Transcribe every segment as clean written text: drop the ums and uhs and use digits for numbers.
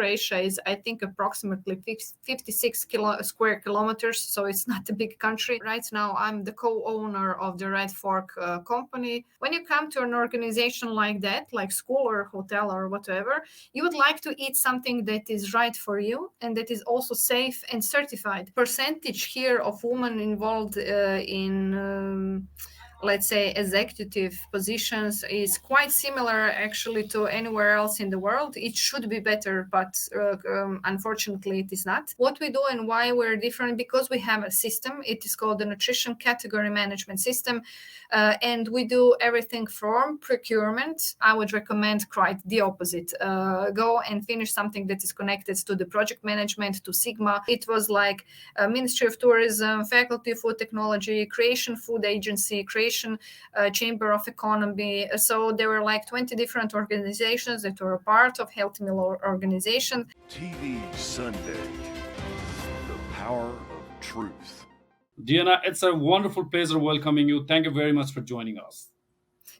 Croatia is, I think, approximately 56 square kilometers, so it's not a big country. Right now, I'm the co-owner of the Red Fork company. When you come to an organization like that, like school or hotel or whatever, you would like to eat something that is right for you and that is also safe and certified. Percentage here of women involved in let's say executive positions is quite similar actually to anywhere else in the world. It should be better, but unfortunately it is not. What we do and why we're different, because we have a system. It is called the Nutrition Category Management System, and we do everything from procurement. I would recommend quite the opposite. Go and finish something that is connected to the project management, to Sigma. It was like Ministry of Tourism, Faculty of Food Technology, Croatian Food Agency, Croatian Chamber of Economy. So there were like 20 different organizations that were a part of Healthy Meal Organization. TV Sunday, the power of truth. Diana, it's a wonderful pleasure welcoming you. Thank you very much for joining us.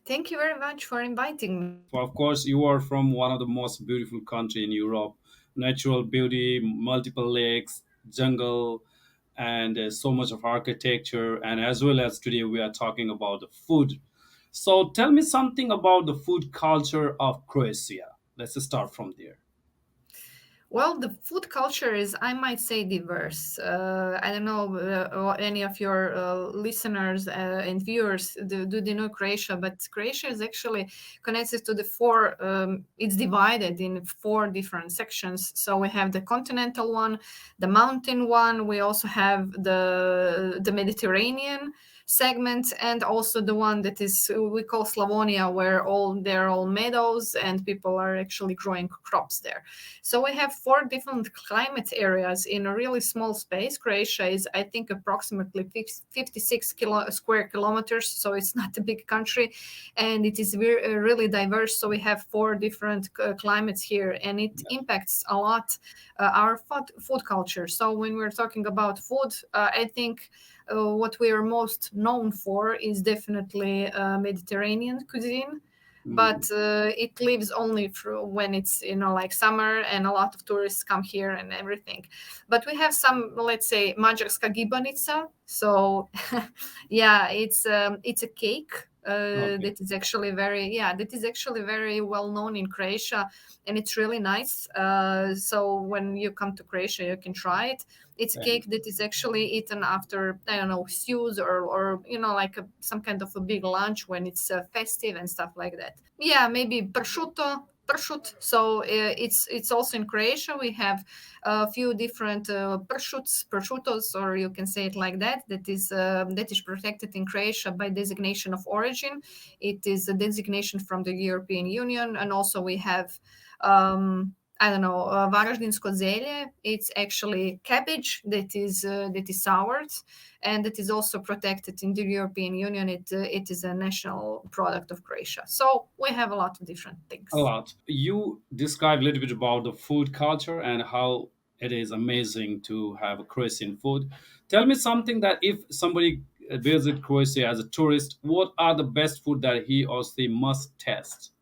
Thank you very much for inviting me. Well, of course, you are from one of the most beautiful country in Europe. Natural beauty, multiple lakes, jungle, and so much of architecture. And as well as today, we are talking about the food. So tell me something about the food culture of Croatia. Let's start from there. Well, the food culture is, I might say, diverse. I don't know any of your listeners and viewers do they know Croatia, but Croatia is actually connected to the four. It's divided in four different sections. So we have the continental one, the mountain one. We also have the Mediterranean segment, and also the one that is we call Slavonia, where they're all meadows and people are actually growing crops there. So we have four different climate areas in a really small space. Croatia is, I think, approximately 56 square kilometers, so it's not a big country, and it is really diverse. So we have four different climates here, and it impacts a lot our food culture. So when we're talking about food, I think what we are most known for is definitely Mediterranean cuisine. But it lives only through when it's like summer and a lot of tourists come here and everything. But we have some, let's say, Mađarska gibanica. So yeah, it's a cake that is actually very well known in Croatia, and it's really nice. So when you come to Croatia, you can try it. It's a cake that is actually eaten after, I don't know, stews or like some kind of a big lunch when it's festive and stuff like that. Yeah, maybe pršut. So it's also in Croatia. We have a few different prosciutos, or you can say it like that. That is protected in Croatia by designation of origin. It is a designation from the European Union, and also we have. Varaždinsko zelje. It's actually cabbage that is soured, and that is also protected in the European Union. It is a national product of Croatia. So we have a lot of different things. A lot. You described a little bit about the food culture and how it is amazing to have a Croatian food. Tell me something that if somebody visit Croatia as a tourist, what are the best food that he or she must test?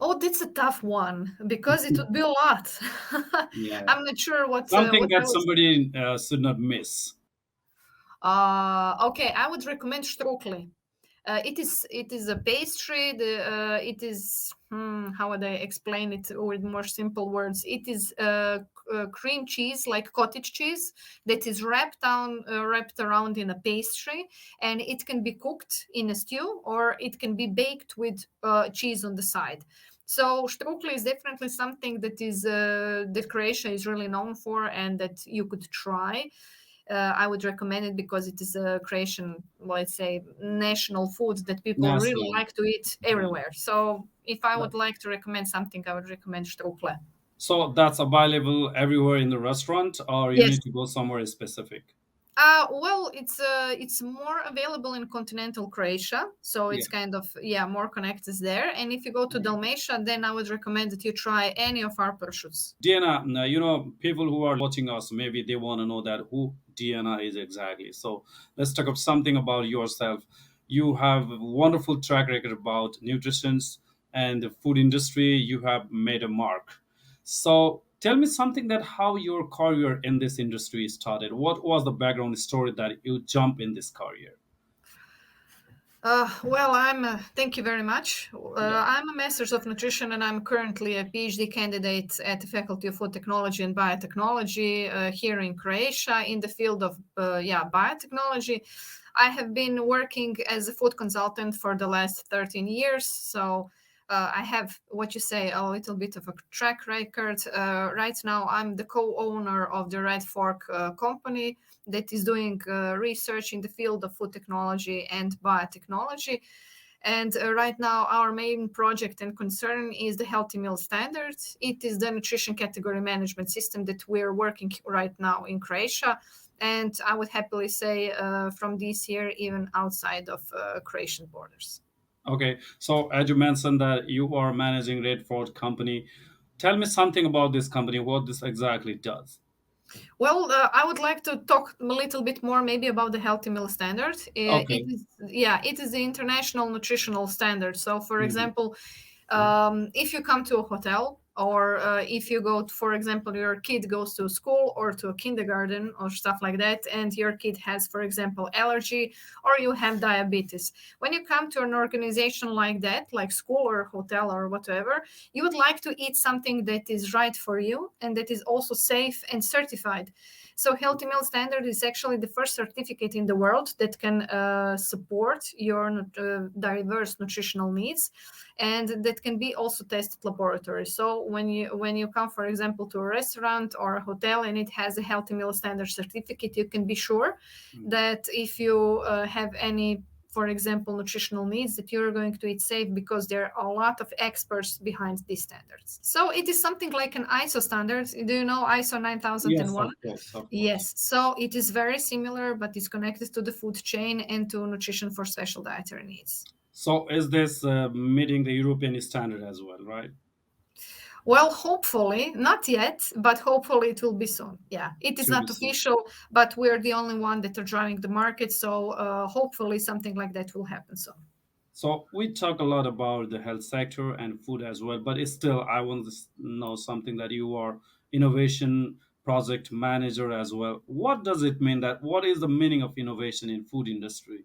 Oh, that's a tough one because it would be a lot. Yeah. I'm not sure what Something that else. somebody should not miss. Okay, I would recommend strukli. It is a pastry. It is how would I explain it with more simple words? It is cream cheese, like cottage cheese, that is wrapped around in a pastry, and it can be cooked in a stew or it can be baked with cheese on the side. So strukli is definitely something that Croatia is really known for, and that you could try. I would recommend it because it is a Croatian, let's say, national food that people really National. like to eat everywhere. So if I would like to recommend something, I would recommend strukle. So that's available everywhere in the restaurant, or you Yes. need to go somewhere specific? Well, it's more available in continental Croatia, so it's kind of more connected there. And if you go to Dalmatia, then I would recommend that you try any of our prosciuts. Diana, people who are watching us, maybe they want to know that who Diana is exactly. So let's talk about something about yourself. You have a wonderful track record about nutrition and the food industry. You have made a mark. So tell me something that how your career in this industry started. What was the background story that you jump in this career? Well, thank you very much. Yeah. I'm a Master's of Nutrition and I'm currently a PhD candidate at the Faculty of Food Technology and Biotechnology here in Croatia in the field of biotechnology. I have been working as a food consultant for the last 13 years. So I have what you say a little bit of a track record. Right now, I'm the co-owner of the Red Fork company that is doing research in the field of food technology and biotechnology. And right now, our main project and concern is the Healthy Meal Standard. It is the nutrition category management system that we're working right now in Croatia. And I would happily say from this year, even outside of Croatian borders. Okay. So as you mentioned that you are managing Red Fort company, tell me something about this company, what this exactly does. Well, I would like to talk a little bit more maybe about the healthy meal standard. It Okay. is, it is the international nutritional standard. So, for Mhm. example, if you come to a hotel or if you go to, for example, your kid goes to school or to a kindergarten or stuff like that, and your kid has, for example, allergy or you have diabetes, when you come to an organization like that, like school or hotel or whatever, you would like to eat something that is right for you and that is also safe and certified. So healthy meal standard is actually the first certificate in the world that can support your diverse nutritional needs, and that can be also tested laboratory. So when you come, for example, to a restaurant or a hotel and it has a healthy meal standard certificate, you can be sure Mhm. that if you have any, for example, nutritional needs, that you're going to eat safe because there are a lot of experts behind these standards. So it is something like an ISO standard. Do you know ISO Yes, 9001? of course, of course. Yes. So it is very similar, but it's connected to the food chain and to nutrition for special dietary needs. So is this meeting the European standard as well, right? Well, hopefully, not yet, but hopefully it will be soon. Yeah, it is To be not seen. official, but we're the only one that are driving the market. So hopefully something like that will happen soon. So we talk a lot about the health sector and food as well, but it's still I want to know something that you are innovation project manager as well. What does it mean that what is the meaning of innovation in food industry?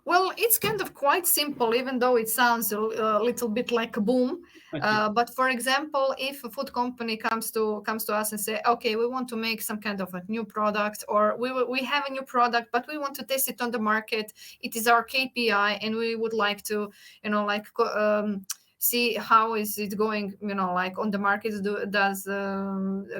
Well, it's kind of quite simple, even though it sounds a little bit like a boom. Yeah. But for example, if a food company comes to us and say, "Okay, we want to make some kind of a new product, or we have a new product, but we want to test it on the market. It is our KPI, and we would like to, see how is it going, like on the market. Does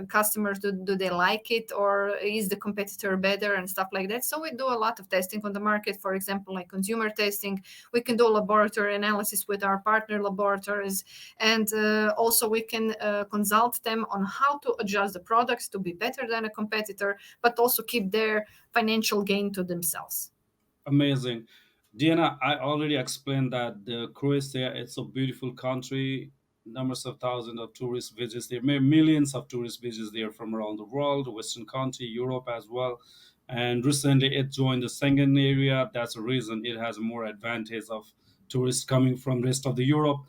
customers do they like it, or is the competitor better and stuff like that? So we do a lot of testing on the market, for example, like consumer testing. We can do laboratory analysis with our partner laboratories, and also we can consult them on how to adjust the products to be better than a competitor, but also keep their financial gain to themselves. Amazing. Diana, I already explained that the Croatia, it's a beautiful country. Numbers of thousands of tourists visits there. Millions of tourists visits there from around the world, Western country, Europe as well. And recently it joined the Schengen area. That's the reason it has more advantage of tourists coming from rest of the Europe.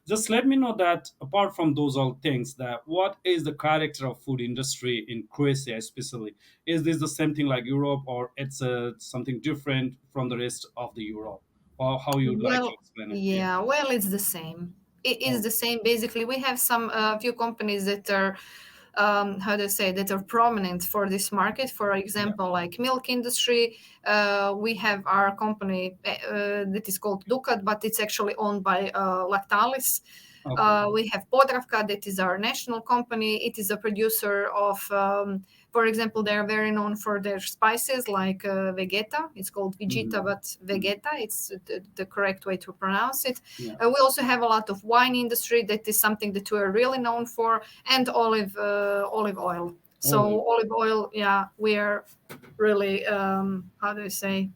Just let me know that apart from those all things, that what is the character of food industry in Croatia especially? Is this the same thing like Europe, or it's something different from the rest of the Europe, or how you would like to Well, explain it? Yeah. yeah, well, it's the same. It is Oh, the same. Basically, we have some few companies that are, how do I say, that are prominent for this market. For yeah. example, like milk industry, we have our company that is called Dukat, but it's actually owned by Lactalis. Okay. We have Podravka, that is our national company. It is a producer of, for example, they are very known for their spices like Vegeta. It's called Vegeta, Hmm. but Vegeta, it's the correct way to pronounce it. Yeah. We also have a lot of wine industry. That is something that we are really known for, and olive oil. Olive. So olive oil, yeah, we are really, how do I say,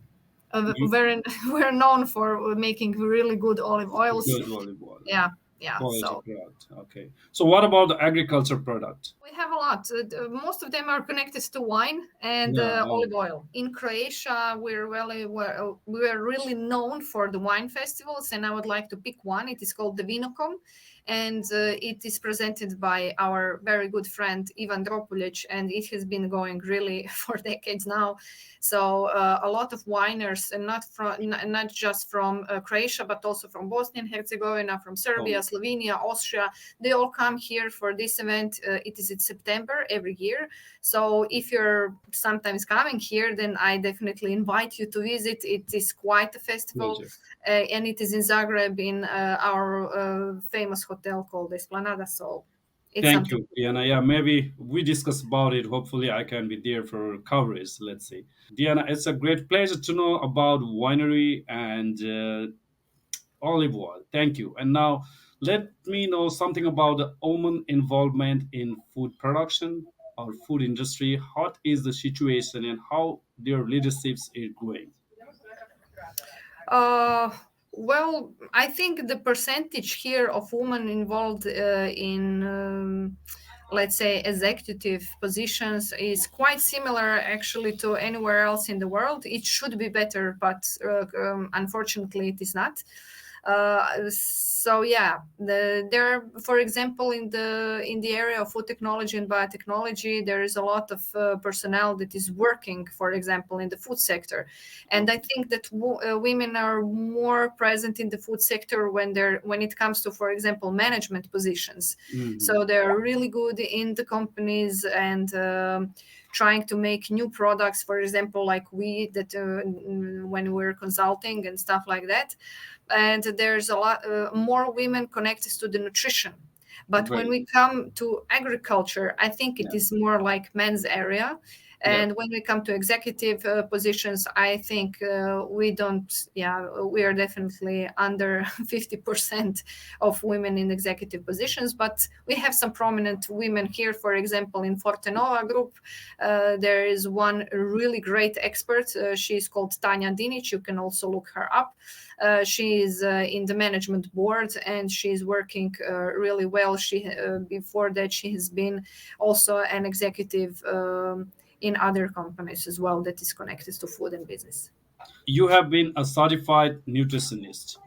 You very we're known for making really good olive oils. good olive oil. Yeah, yeah. Quality So product. Okay. So what about the agriculture product? we have a lot. Most of them are connected to wine and Yeah. olive oil. In Croatia, we're really known for the wine festivals, and I would like to pick one. It is called the Vinocom, and it is presented by our very good friend Ivan Dropulic, and it has been going really for decades now. So a lot of winers, and not just from Croatia, but also from Bosnia and Herzegovina, from Serbia, Oh, Slovenia, Austria, they all come here for this event. It is in September every year. So if you're sometimes coming here, then I definitely invite you to visit. It is quite a festival, pleasure. and it is in Zagreb in our famous hotel called Esplanada. So it's Thank something. you, Diana. Yeah, maybe we discuss about it. Hopefully, I can be there for coverage. Let's see. Diana, it's a great pleasure to know about winery and olive oil. Thank you. And now let me know something about the Oman involvement in food production or food industry. What is the situation and how their leaderships is going? Uh, well, I think the percentage here of women involved in, let's say, executive positions is quite similar actually to anywhere else in the world. It should be better, but unfortunately, it is not. So yeah, there, for example, in the area of food technology and biotechnology, there is a lot of personnel that is working, for example, in the food sector, and I Okay. think that women are more present in the food sector when it comes to, for example, management positions. Mhm. So they're really good in the companies and. Trying to make new products, for example, like we that when we're consulting and stuff like that, and there's a lot more women connected to the nutrition. But when Great. we come to agriculture, I think it Yeah. is more like men's area. Yeah. And when we come to executive positions, I think we don't, yeah, we are definitely under 50% of women in executive positions. But we have some prominent women here, for example, in Fortenova Group. There is one really great expert. She's called Tanya Dinic. You can also look her up. She is in the management board and she's working really well. She before that she has been also an executive in other companies as well that is connected to food and business. You have been a certified nutritionist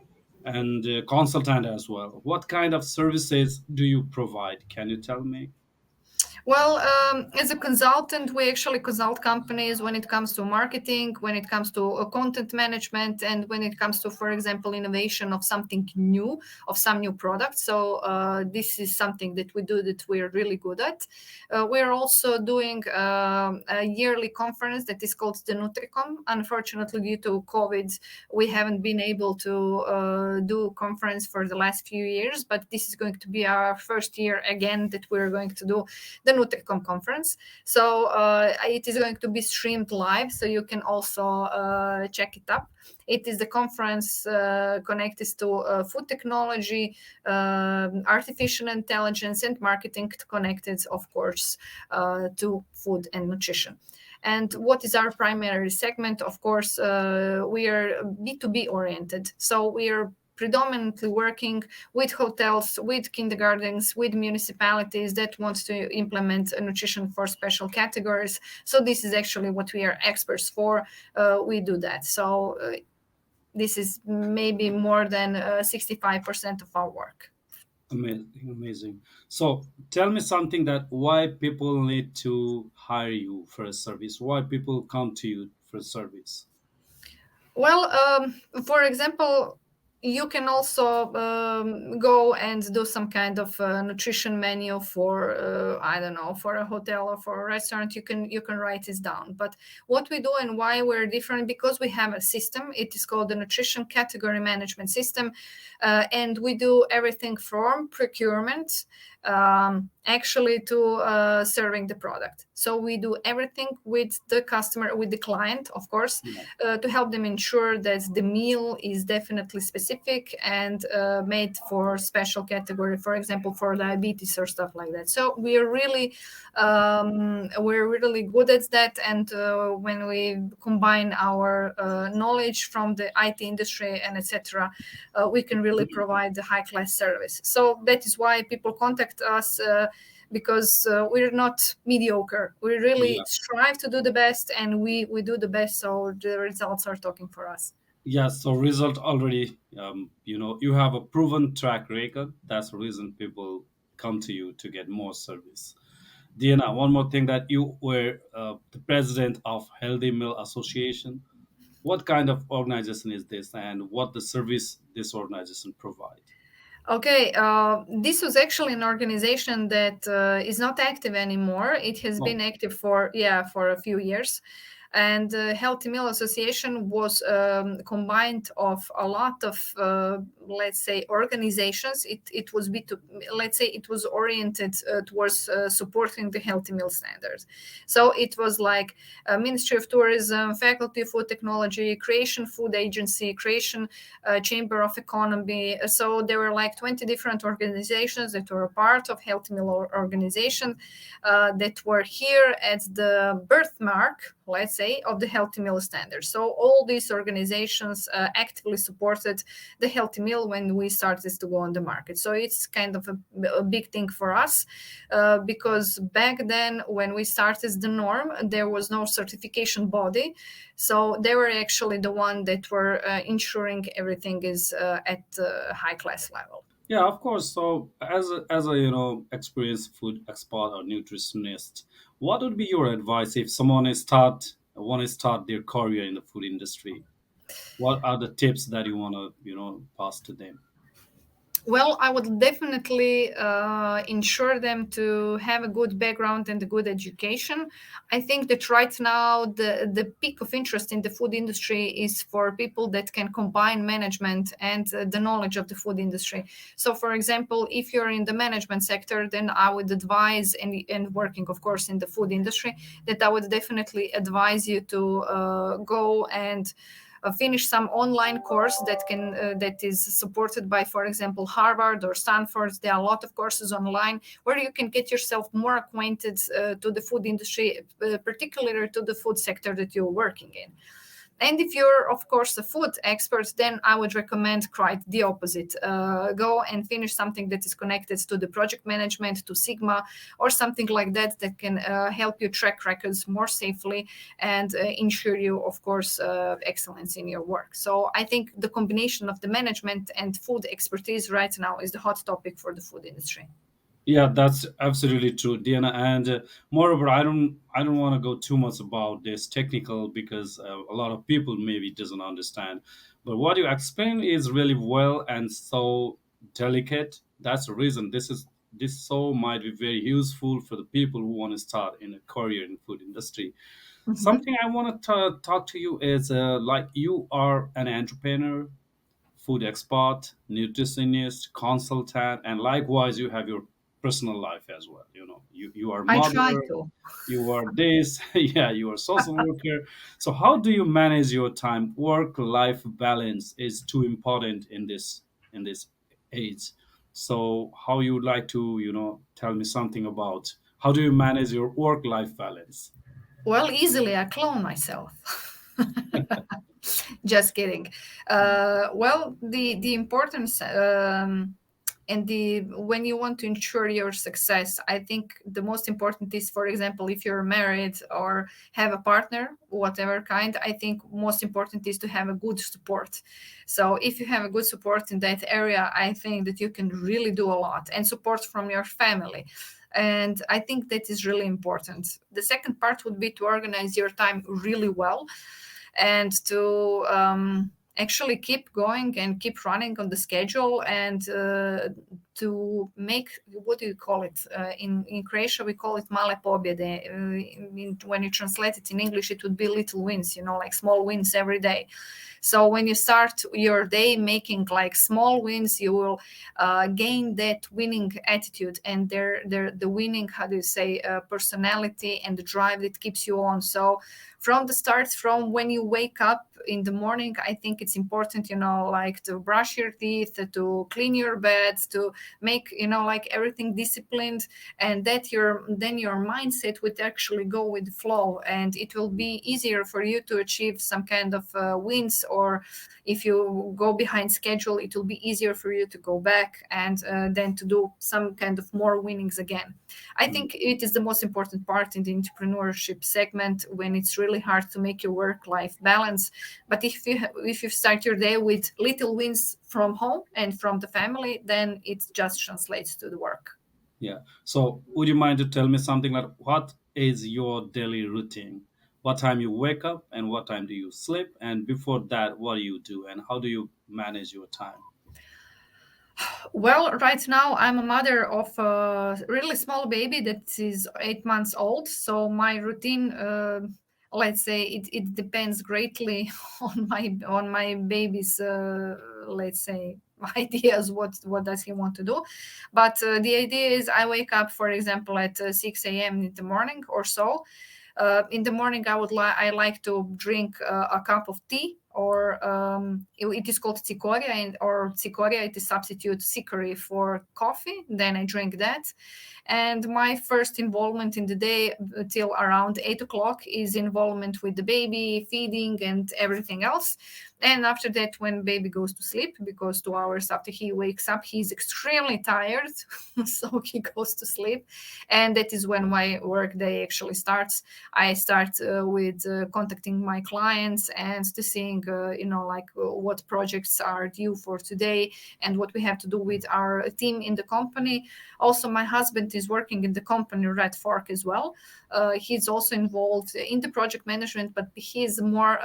and consultant as well. What kind of services do you provide? Can you tell me? Well, as a consultant, we actually consult companies when it comes to marketing, when it comes to content management, and when it comes to, for example, innovation of something new, of some new product. So this is something that we do that we're really good at. We're also doing a yearly conference that is called the Nutricom. Unfortunately, due to COVID, we haven't been able to do conference for the last few years, but this is going to be our first year again that we're going to do the Nutricom conference. So it is going to be streamed live, so you can also check it up. It is the conference connected to food technology, artificial intelligence, and marketing connected, of course, to food and nutrition. And what is our primary segment? Of course, we are B2B oriented. So we are predominantly working with hotels, with kindergartens, with municipalities that want to implement nutrition for special categories. So this is actually what we are experts for. We do that. So this is maybe more than 65% of our work. Amazing, amazing. So tell me something that why people need to hire you for a service, why people come to you for a service. Well, for example, you can also go and do some kind of nutrition menu for I don't know, for a hotel or for a restaurant. You can write this down. But what we do and why we're different, because we have a system. It is called the Nutrition Category Management System, and we do everything from procurement actually to serving the product. So we do everything with the customer, with the client, of course, Yeah. to help them ensure that the meal is definitely specific and made for special category, for example, for diabetes or stuff like that. So we're really good at that, and when we combine our knowledge from the IT industry and etc., we can really provide the high class service. So that is why people contact us. Because we're not mediocre. We really Yeah. strive to do the best, and we do the best. So the results are talking for us. Yes, so result already, you have a proven track record. That's the reason people come to you to get more service. Diana, one more thing, that you were the president of Healthy Meal Association. What kind of organization is this, and what the service this organization provide? Okay, this was actually an organization that is not active anymore. It has Oh, been active for for a few years, and Healthy Meal Association was combined of a lot of let's say organizations. It was let's say it was oriented towards supporting the healthy meal standards. So it was like Ministry of Tourism, Faculty of Food Technology, Croatian Food Agency, Croatian Chamber of Economy. So there were like 20 different organizations that were a part of Healthy Meal Organization that were here at the birthmark, let's say, of the healthy meal standards. So all these organizations actively supported the healthy meal when we started to go on the market. So it's kind of a big thing for us because back then when we started the norm, there was no certification body. So they were actually the one that were ensuring everything is at high class level. yeah, of course. So, as a experienced food expert or nutritionist, what would be your advice if someone is start want to start their career in the food industry? What are the tips that you want to pass to them? Well, I would definitely ensure them to have a good background and a good education. I think that right now the peak of interest in the food industry is for people that can combine management and the knowledge of the food industry. So, for example, if you're in the management sector, then I would advise, and working, of course, in the food industry, that I would definitely advise you to go and finish some online course that is supported by, for example, Harvard or Stanford. There are a lot of courses online where you can get yourself more acquainted to the food industry, particularly to the food sector that you're working in. And if you're, of course, a food expert, then I would recommend quite the opposite. Go and finish something that is connected to the project management, to Sigma, or something like that that can help you track records more safely and ensure you, of course, excellence in your work. So I think the combination of the management and food expertise right now is the hot topic for the food industry. Yeah, that's absolutely true, Diana. And moreover, I don't want to go too much about this technical because a lot of people maybe doesn't understand. But what you explain is really well and so delicate. That's the reason this so might be very useful for the people who want to start in a career in food industry. Mhm. Something I want to talk to you is like you are an entrepreneur, food expert, nutritionist, consultant, and likewise you have your personal life as well. You are I try mother, to. you are this, yeah, you are social worker. So how do you manage your time? Work life balance is too important in this age. So how you would like to tell me something about how do you manage your work life balance? Well, easily I clone myself. Just kidding. Well, the importance and the when you want to ensure your success, I think the most important is, for example, if you're married or have a partner, whatever kind, I think most important is to have a good support. So if you have a good support in that area, I think that you can really do a lot, and support from your family. And I think that is really important. The second part would be to organize your time really well and to actually keep going and keep running on the schedule and to make, what do you call it, in Croatia we call it male pobjede. When you translate it in English, it would be little wins, like small wins every day. So when you start your day making like small wins, you will gain that winning attitude and the winning, how do you say, personality and the drive that keeps you on. So from the start, from when you wake up in the morning, I think it's important, like to brush your teeth, to clean your bed, to make, like everything disciplined, and that your mindset would actually go with the flow, and it will be easier for you to achieve some kind of wins, or if you go behind schedule, it will be easier for you to go back and then to do some kind of more winnings again. I Mm. think it is the most important part in the entrepreneurship segment, when it's really hard to make your work life balance. But if you start your day with little wins from home and from the family, then it just translates to the work. Yeah. So, would you mind to tell me something like what is your daily routine? What time you wake up and what time do you sleep? And before that, what do you do and how do you manage your time? Well, right now I'm a mother of a really small baby that is 8 months old. So my routine, let's say, it depends greatly on my baby's, let's say, ideas. What does he want to do? But the idea is I wake up, for example, at 6 a.m. in the morning or so. In the morning, I like to drink a cup of tea, or it is called cicoria, or cicoria. It is substitute chicory for coffee. Then I drink that, and my first involvement in the day till around 8 o'clock is involvement with the baby, feeding, and everything else. And after that, when baby goes to sleep, because 2 hours after he wakes up, he's extremely tired, so he goes to sleep, and that is when my work day actually starts. I start with contacting my clients and to seeing, like what projects are due for today and what we have to do with our team in the company. Also, my husband is working in the company Red Fork as well. He's also involved in the project management, but he's more,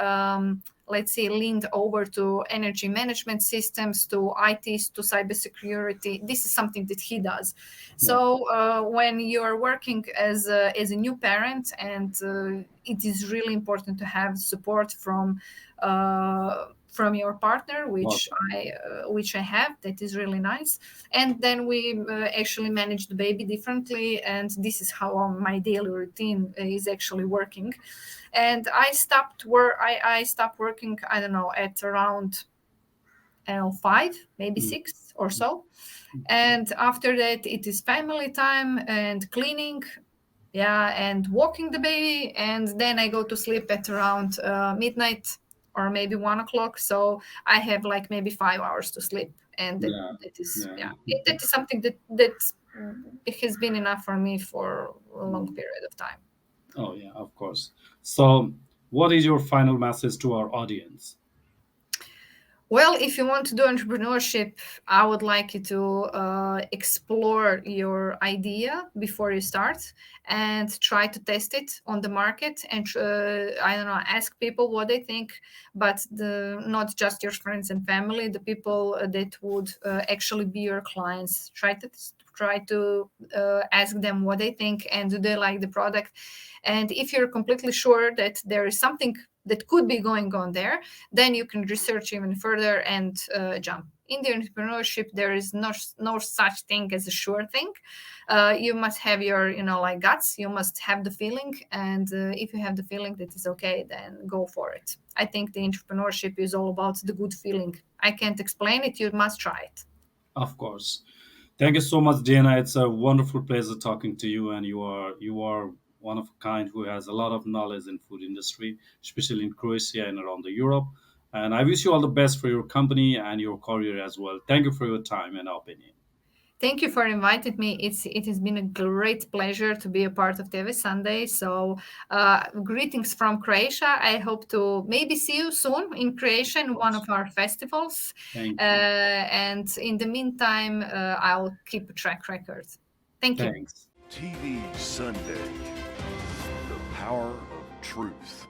let's say, leaned over to energy management systems, to ITs, to cybersecurity. This is something that he does. Yeah. So when you're working as a new parent, and it is really important to have support from your partner, Well, which I have. That is really nice. And then we actually manage the baby differently, and this is how my daily routine is actually working. And I stopped working, I don't know, at around, I don't know, 5, maybe mm, 6 or so. And after that, it is family time and cleaning, yeah, and walking the baby, and then I go to sleep at around midnight, or maybe 1 o'clock. So I have like maybe 5 hours to sleep, and that, yeah. that is, Yeah. yeah, that is something that it has been enough for me for a long Mm. period of time. Oh, yeah, of course. So, what is your final message to our audience? Well, if you want to do entrepreneurship, I would like you to explore your idea before you start, and try to test it on the market, and I don't know, ask people what they think, but not just your friends and family, the people that would actually be your clients. Try to ask them what they think, and do they like the product. And if you're completely sure that there is something that could be going on there, then you can research even further and jump. In the entrepreneurship, there is no such thing as a sure thing. You must have your, like, guts. You must have the feeling, and if you have the feeling that is okay, then go for it. I think the entrepreneurship is all about the good feeling. I can't explain it. You must try it. Of course. Thank you so much, Diana. It's a wonderful pleasure talking to you, and you are one of a kind who has a lot of knowledge in food industry, especially in Croatia and around the Europe. And I wish you all the best for your company and your career as well. Thank you for your time and opinion. Thank you for inviting me. It has been a great pleasure to be a part of TV Sunday. So, greetings from Croatia. I hope to maybe see you soon in Croatia in one of our festivals. Thank you. And in the meantime, I'll keep a track record. Thank you. Thanks. TV Sunday, the power of truth.